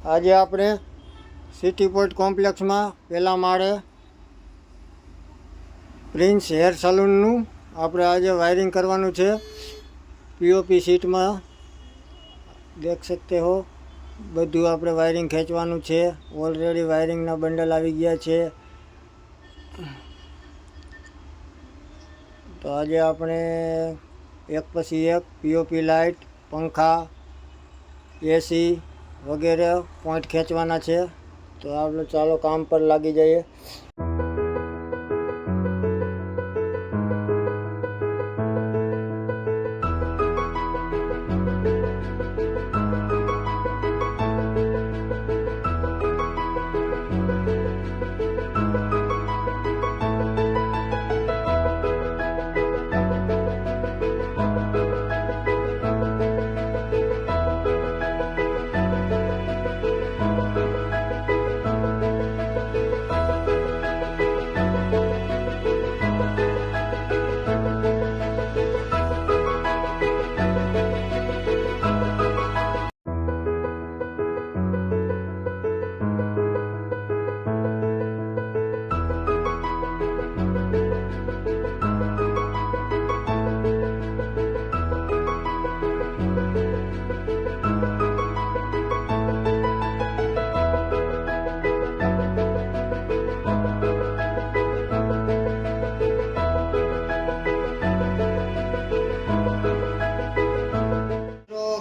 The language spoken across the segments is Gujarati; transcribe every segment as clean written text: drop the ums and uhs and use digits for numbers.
આજે આપણે સિટી પોઈન્ટ કોમ્પ્લેક્સમાં પહેલા માળે પ્રિન્સ હેર સલૂનનું આપણે આજે વાયરિંગ કરવાનું છે। પીઓપી સીટમાં દેખ सकते हो બધું આપણે વાયરિંગ ખેંચવાનું છે। ઓલરેડી વાયરિંગના બંડલ આવી ગયા છે। તો આજે આપણે એક પછી એક પીઓપી લાઇટ, પંખા, એસી વગેરે પોઈન્ટ ખેંચવાના છે। તો આપણે ચાલો કામ પર લાગી જઈએ।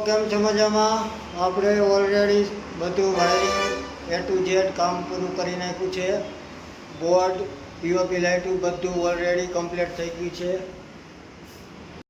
કેમ છો મજામાં? આપણે ઓલરેડી બધું વાયરિંગ A to Z કામ પૂરું કરી નાખ્યું છે। બોર્ડ, પીઓપી લાઇટું બધું ઓલરેડી કમ્પ્લીટ થઈ ગયું છે।